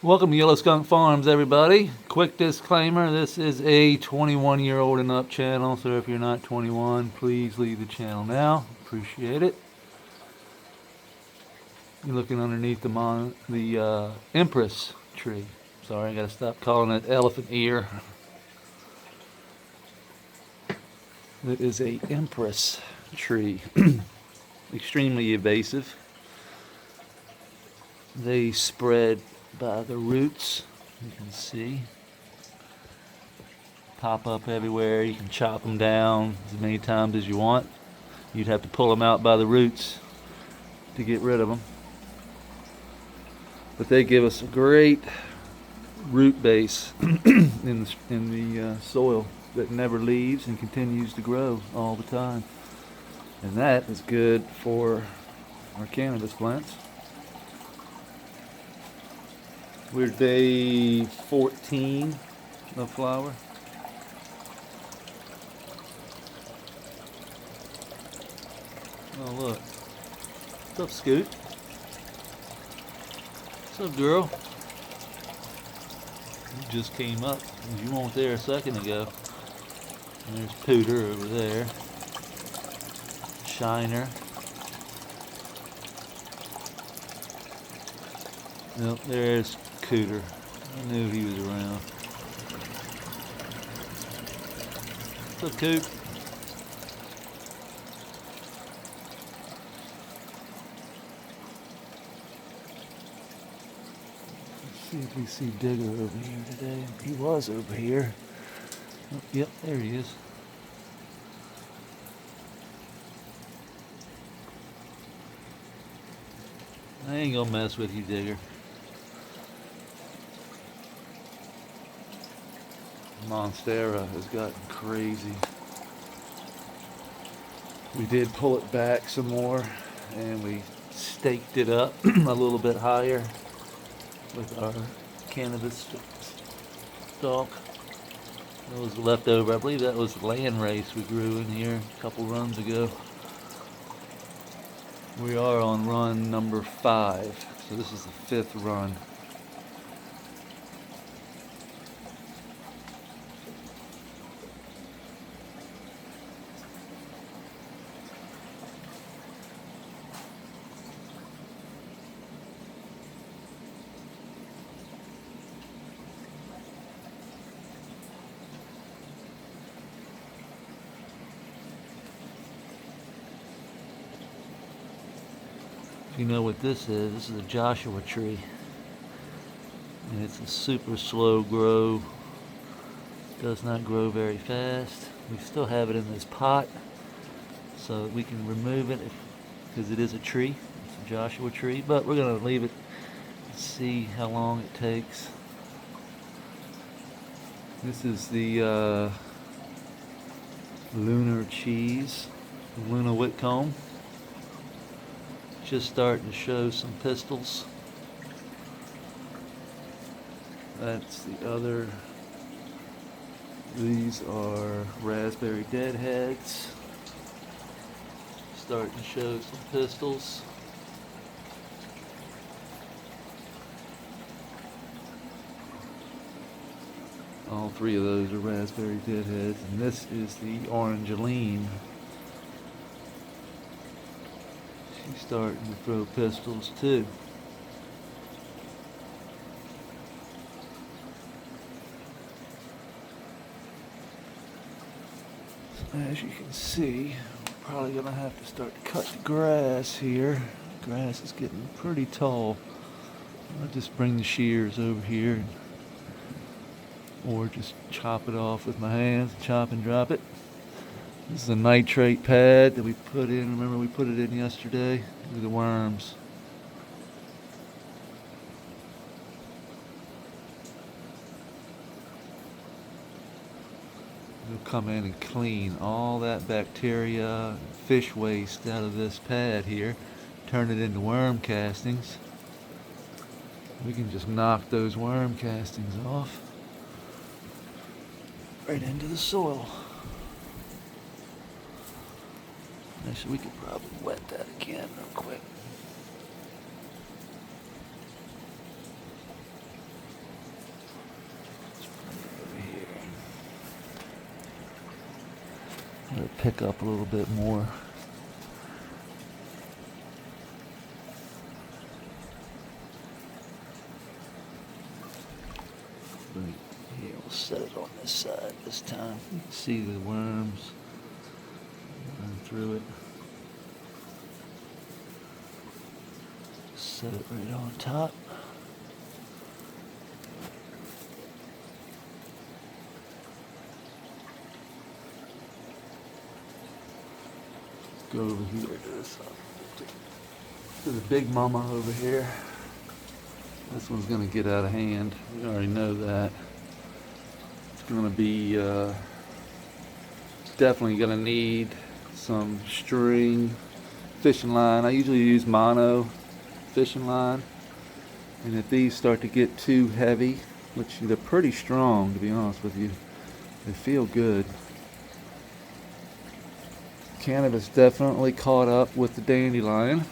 Welcome to Yellow Skunk Farms, everybody. Quick disclaimer, this is a 21-year-old and up channel, so if you're not 21, please leave the channel now. Appreciate it. You're looking underneath the Empress tree. Sorry, I gotta stop calling it elephant ear. It is a Empress tree. Extremely invasive. They spread by the roots, you can see. Pop up everywhere. You can chop them down as many times as you want. You'd have to pull them out by the roots to get rid of them. But they give us a great root base in the soil that never leaves and continues to grow all the time. And that is good for our cannabis plants. We're day 14 of flower. Oh look. What's up, Scoot? What's up, girl? You just came up. You weren't there a second ago. And there's Pooter over there. Shiner. Nope, there's Cooter. I knew he was around. What's up, Coot? Let's see if we see Digger over here today. He was over here. Oh, yep, there he is. I ain't gonna mess with you, Digger. Monstera has gotten crazy. We did pull it back some more and we staked it up a little bit higher with our cannabis stalk. That was leftover. I believe that was land race we grew in here a couple runs ago. We are on run number 5, so this is the 5th run. If you know what this is a Joshua tree. And it's a super slow grow. Does not grow very fast. We still have it in this pot so that we can remove it because it is a tree. It's a Joshua tree, but we're going to leave it and see how long it takes. This is the lunar cheese, Luna Whitcomb. Just starting to show some pistils. That's the other. These are raspberry deadheads. Starting to show some pistils. All 3 of those are raspberry deadheads, and this is the Orangeline. She's starting to throw pistils too. So as you can see, we're probably going to have to start to cut the grass here. The grass is getting pretty tall. I'll just bring the shears over here or just chop it off with my hands, chop and drop it. This is a nitrate pad that we put in. Remember we put it in yesterday? Look at the worms. We'll come in and clean all that bacteria, fish waste out of this pad here, turn it into worm castings. We can just knock those worm castings off right into the soil. Actually, we could probably wet that again real quick. pick up a little bit more. Right here, we'll set it on this side this time. You can see the worms run through it. Set it right on top. Go over here to this to the big mama over here. This one's gonna get out of hand. We already know that. It's gonna be definitely gonna need some string fishing line. I usually use mono fishing line, and if these start to get too heavy, which they're pretty strong to be honest with you, they feel good. Cannabis definitely caught up with the dandelion.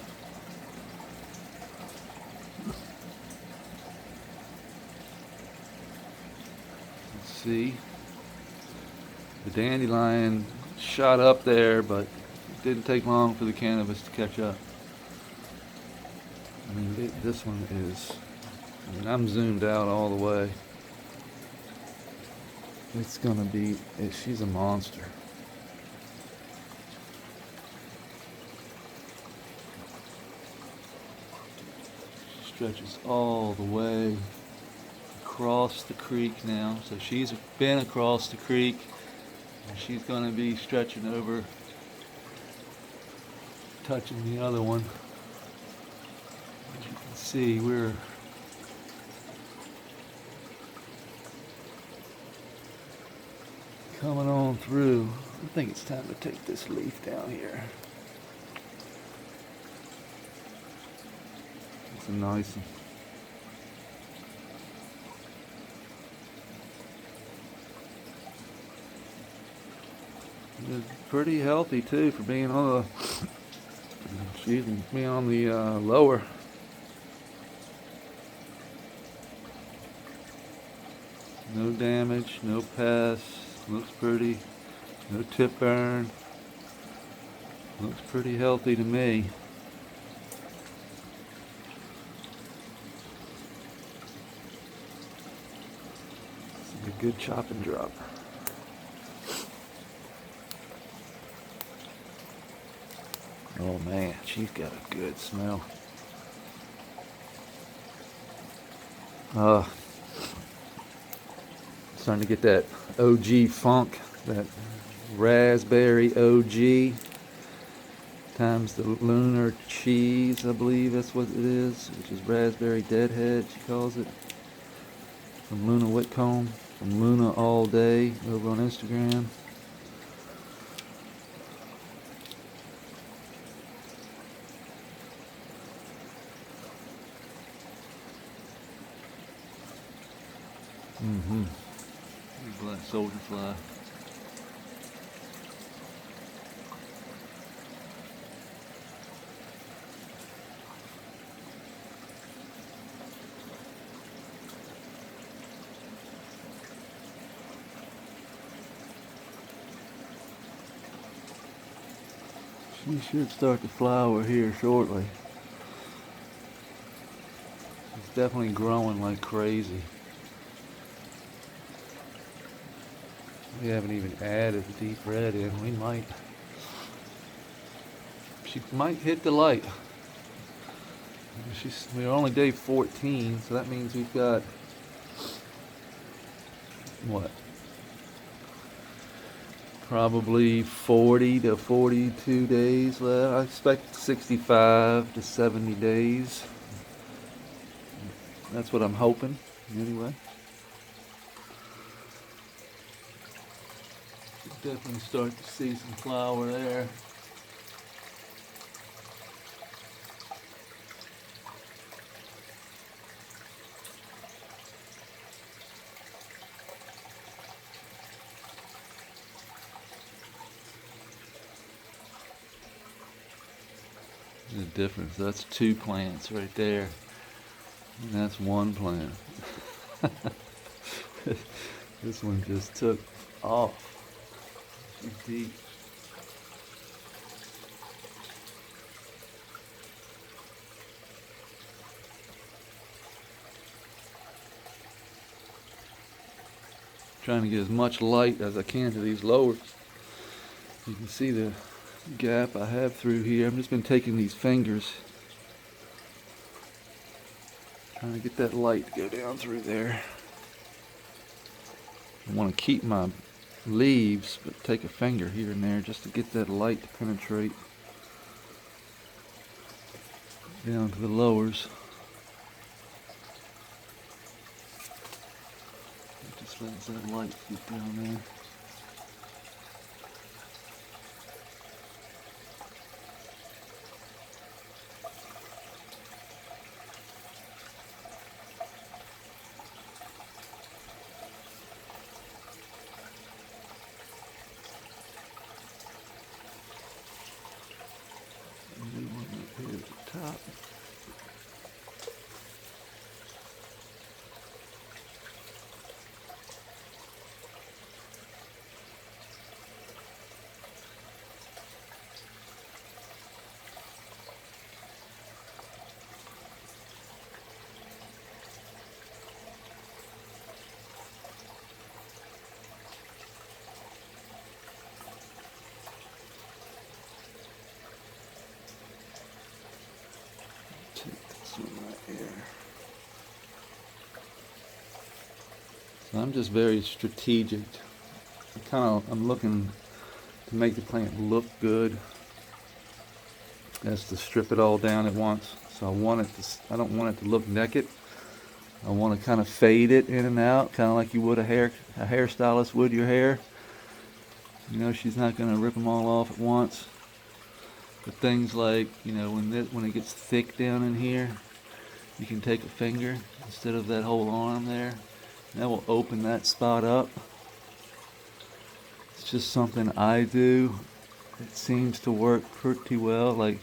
Let's see. The dandelion shot up there, but it didn't take long for the cannabis to catch up. I mean, this one is, I mean, I'm zoomed out all the way. It's gonna be, she's a monster. Stretches all the way across the creek now. So she's been across the creek, and she's going to be stretching over, touching the other one. As you can see, we're coming on through. I think it's time to take this leaf down here. It's a nice one. It's pretty healthy too for being on the lower. No damage, no pests. Looks pretty. No tip burn. Looks pretty healthy to me. This is a good chop and drop. Oh man, she's got a good smell. Starting to get that OG funk, that raspberry OG times the lunar cheese, I believe that's what it is, which is raspberry deadhead, she calls it. From Luna Whitcomb, from Luna All Day over on Instagram. Black soldier fly. She should start to flower here shortly. It's definitely growing like crazy. We haven't even added the deep red in. She might hit the light. We're only day 14, so that means we've got, what? Probably 40 to 42 days left. I expect 65 to 70 days. That's what I'm hoping, anyway. Definitely start to see some flower there. The difference, that's 2 plants right there, and that's 1 plant. This one just took off. She's deep. trying to get as much light as I can to these lowers. You can see the gap I have through here. I've just been taking these fingers, trying to get that light to go down through there. I want to keep my leaves, but take a finger here and there just to get that light to penetrate down to the lowers. Just let that light get down there. Here at the top. Take this one right here. So I'm just very strategic. I'm looking to make the plant look good. That's to strip it all down at once. So I don't want it to look naked. I want to kind of fade it in and out, kind of like you would a hairstylist would your hair. You know, she's not going to rip them all off at once. But things like, you know, when it gets thick down in here, you can take a finger instead of that whole arm there. That will open that spot up. It's just something I do. It seems to work pretty well. Like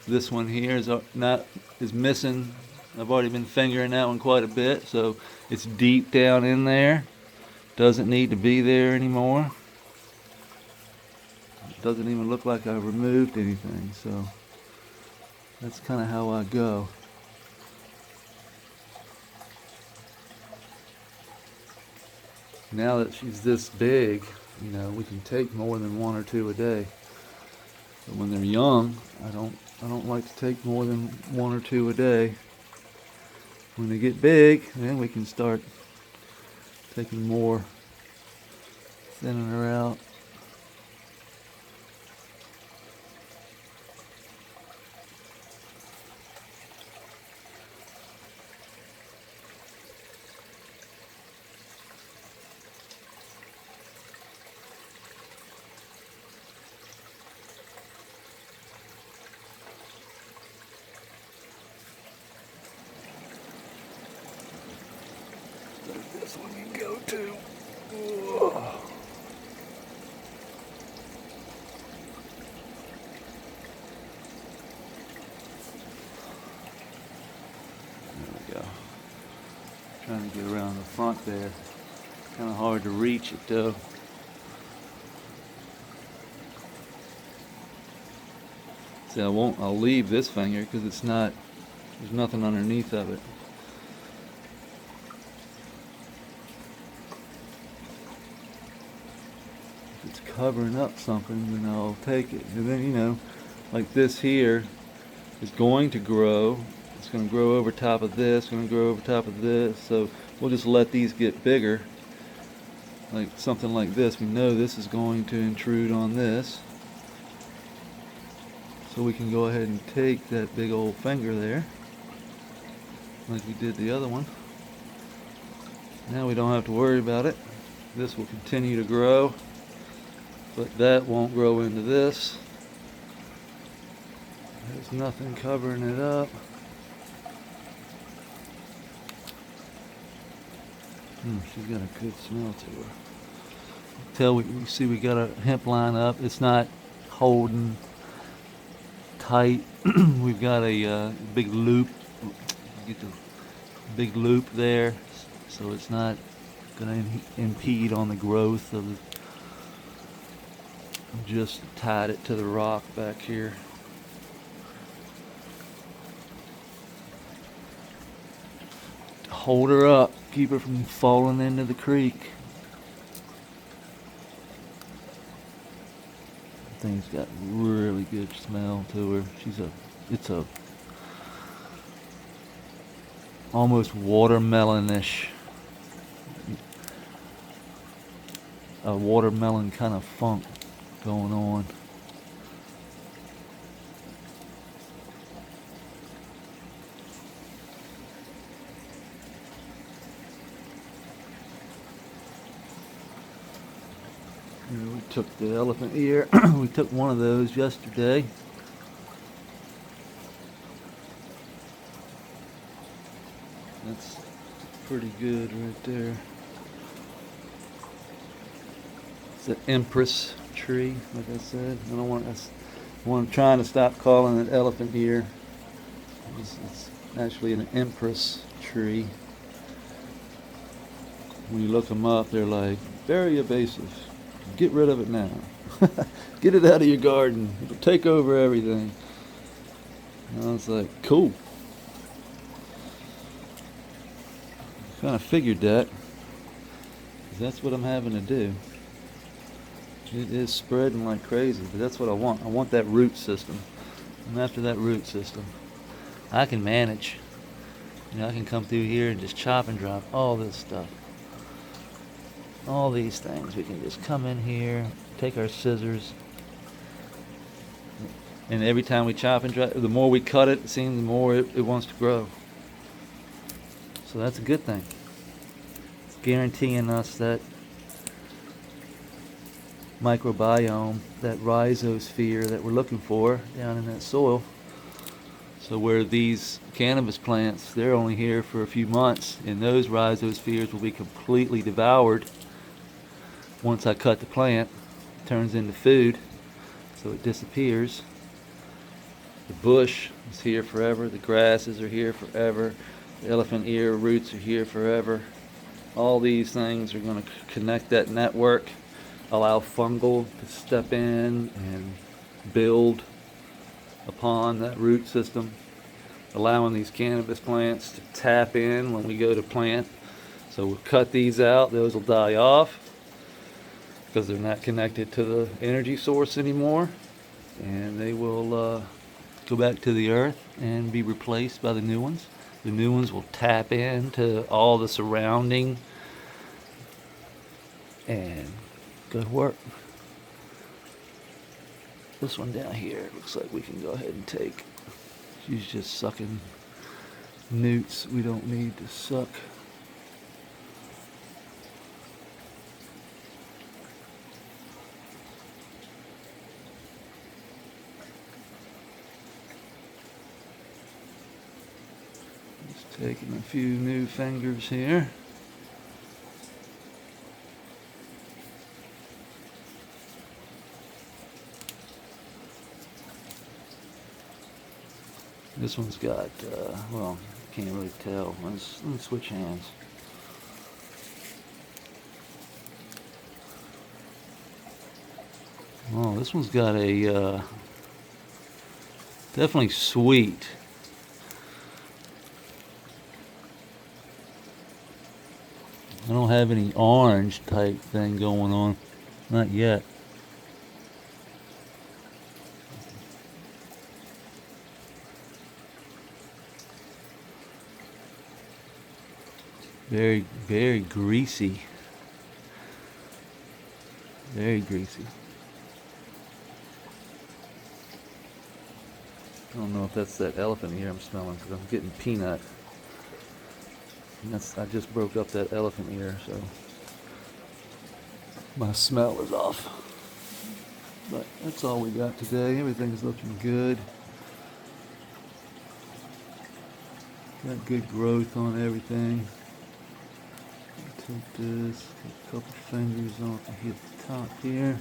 this one here is missing. I've already been fingering that one quite a bit, so it's deep down in there. Doesn't need to be there anymore. It doesn't even look like I removed anything, so that's kind of how I go. Now that she's this big, you know, we can take more than one or two a day. But when they're young, I don't like to take more than one or two a day. When they get big, then we can start taking more, thinning her out. This one can go too. Whoa. There we go. Trying to get around the front there. Kind of hard to reach it though. See, I'll leave this finger because there's nothing underneath of it. If it's covering up something, then I'll take it. And then, you know, like this here is going to grow. It's going to grow over top of this, going to grow over top of this. So we'll just let these get bigger. Like something like this, we know this is going to intrude on this. So we can go ahead and take that big old finger there, like we did the other one. Now we don't have to worry about it. This will continue to grow, but that won't grow into this. There's nothing covering it up. She's got a good smell to her. We see we got a hemp line up. It's not holding tight. We've got a big loop. Get the big loop there, so it's not going to impede on the growth of the. Just tied it to the rock back here. Hold her up, keep her from falling into the creek. Thing's got really good smell to her. It's a almost watermelonish, a watermelon kind of funk going on. We took the elephant ear. We took one of those yesterday. That's pretty good right there. It's an empress tree, like I said. I'm trying to stop calling it elephant ear. It's actually an empress tree. When you look them up, they're like very invasive. Get rid of it now. Get it out of your garden. It'll take over everything. And I was like, cool. Kind of figured that. 'Cause that's what I'm having to do. It is spreading like crazy, but that's what I want. I want that root system. I'm after that root system. I can manage. I can come through here and just chop and drop all this stuff. All these things. We can just come in here, take our scissors, and every time we chop and drop, the more we cut it, it seems the more it wants to grow. So that's a good thing. It's guaranteeing us that microbiome, that rhizosphere that we're looking for down in that soil. So where these cannabis plants, they're only here for a few months, and those rhizospheres will be completely devoured once I cut the plant. It turns into food, so it disappears. The bush is here forever. The grasses are here forever. The elephant ear roots are here forever. All these things are going to connect that network, allow fungal to step in and build upon that root system, allowing these cannabis plants to tap in when we go to plant. So we'll cut these out. Those will die off because they're not connected to the energy source anymore, and they will go back to the earth and be replaced by the new ones. The new ones will tap into all the surrounding and go to work. This one down here looks like we can go ahead and take. She's just sucking newts we don't need to suck. Taking a few new fingers here. This one's got, well, can't really tell. Let me switch hands. Oh, this one's got a, definitely sweet. I don't have any orange type thing going on. Not yet. Very, very greasy. Very greasy. I don't know if that's that elephant ear I'm smelling because I'm getting peanut. And I just broke up that elephant ear, so my smell is off. But that's all we got today. Everything's looking good. Got good growth on everything. Take this, get a couple fingers off and hit the top here.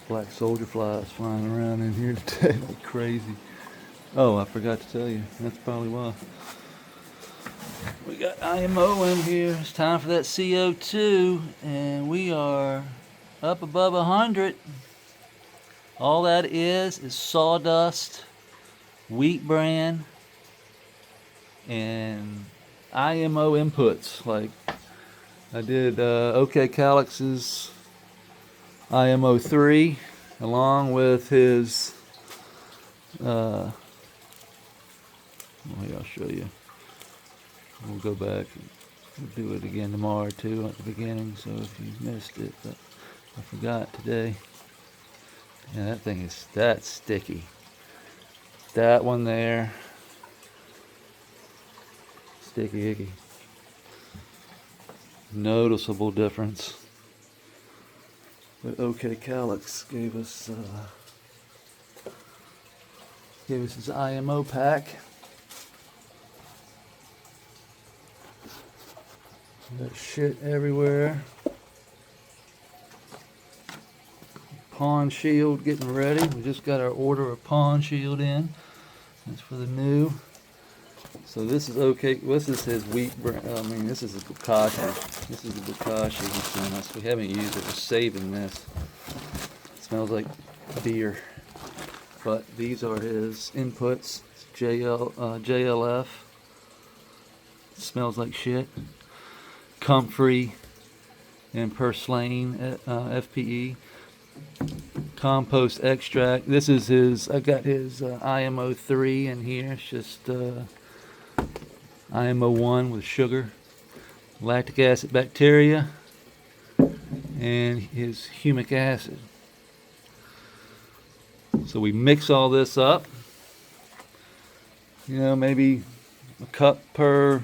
Black soldier flies flying around in here today like crazy. Oh, I forgot to tell you. That's probably why. We got IMO in here. It's time for that CO2, and we are up above 100. All that is sawdust, wheat bran, and IMO inputs. Like I did OK Calix's IMO 3 along with his I'll show you. We'll go back and we'll do it again tomorrow too at the beginning, so if you missed it, but I forgot today. Yeah, that thing is that sticky. That one there, sticky icky. Noticeable difference. But OK Calix gave us his IMO pack. Got shit everywhere. Pawn shield getting ready. We just got our order of pawn shield in. That's for the new. So this is okay. This is his wheat brand. This is a bokashi. This is the bokashi he sent us. We haven't used it. We're saving this. It smells like beer. But these are his inputs. It's JLF. It smells like shit. Comfrey and Purslane FPE. Compost extract. This is his. I got his IMO 3 in here. It's just IMO 1 with sugar, lactic acid bacteria, and his humic acid. So we mix all this up. You know, maybe a cup per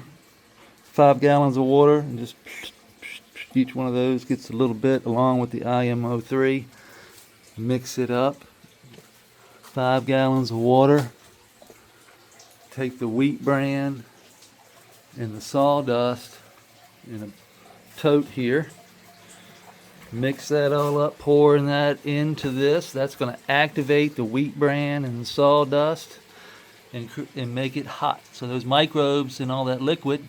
5 gallons of water, and just each one of those gets a little bit along with the IMO 3. Mix it up. 5 gallons of water. Take the wheat bran and the sawdust in a tote here. Mix that all up, pouring that into this. That's going to activate the wheat bran and the sawdust and make it hot. So those microbes and all that liquid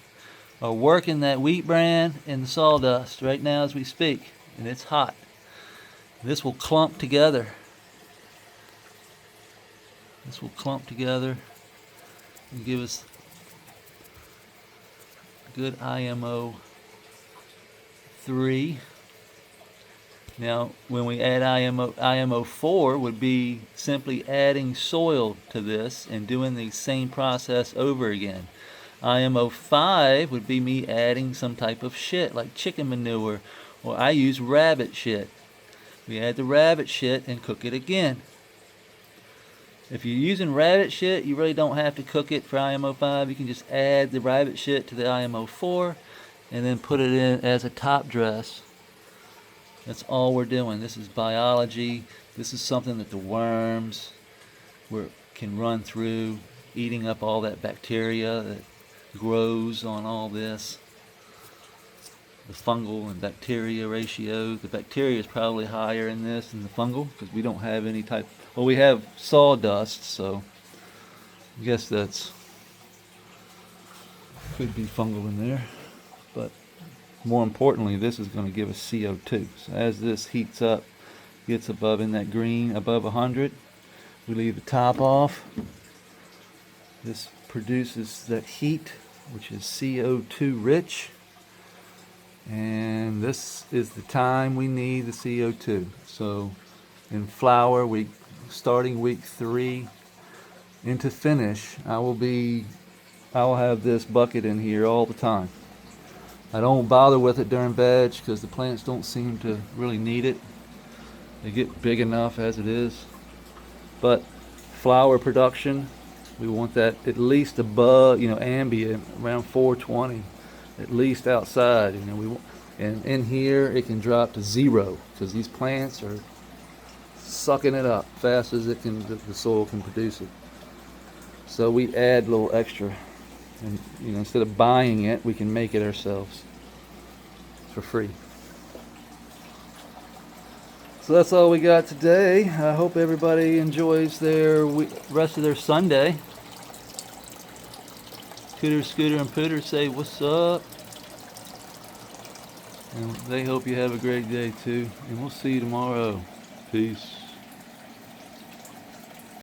are working that wheat bran and the sawdust right now as we speak, and it's hot. This will clump together. This will clump together and give us a good IMO 3. Now, when we add IMO 4 would be simply adding soil to this and doing the same process over again. IMO 5 would be me adding some type of shit like chicken manure, or I use rabbit shit. We add the rabbit shit and cook it again. If you're using rabbit shit, you really don't have to cook it for IMO 5. You can just add the rabbit shit to the IMO 4 and then put it in as a top dress. That's all we're doing. This is biology. This is something that the worms can run through, eating up all that bacteria that grows on all this. The fungal and bacteria ratio. The bacteria is probably higher in this than the fungal because we don't have any type. Well, we have sawdust, so I guess that's could be fungal in there. But more importantly, this is going to give us CO2. So as this heats up, gets above in that green, above 100, we leave the top off. This produces that heat, which is CO2 rich. And this is the time we need the CO2. So in flour, starting week 3 into finish, I will have this bucket in here all the time. I don't bother with it during veg because the plants don't seem to really need it. They get big enough as it is. But flour production, we want that at least above, ambient, around 420. At least outside, and in here it can drop to 0 because these plants are sucking it up fast as the soil can produce it. So we add a little extra, and instead of buying it, we can make it ourselves for free. So that's all we got today. I hope everybody enjoys their rest of their Sunday. Cooter, Scooter, and Pooter say what's up. And they hope you have a great day too. And we'll see you tomorrow. Peace.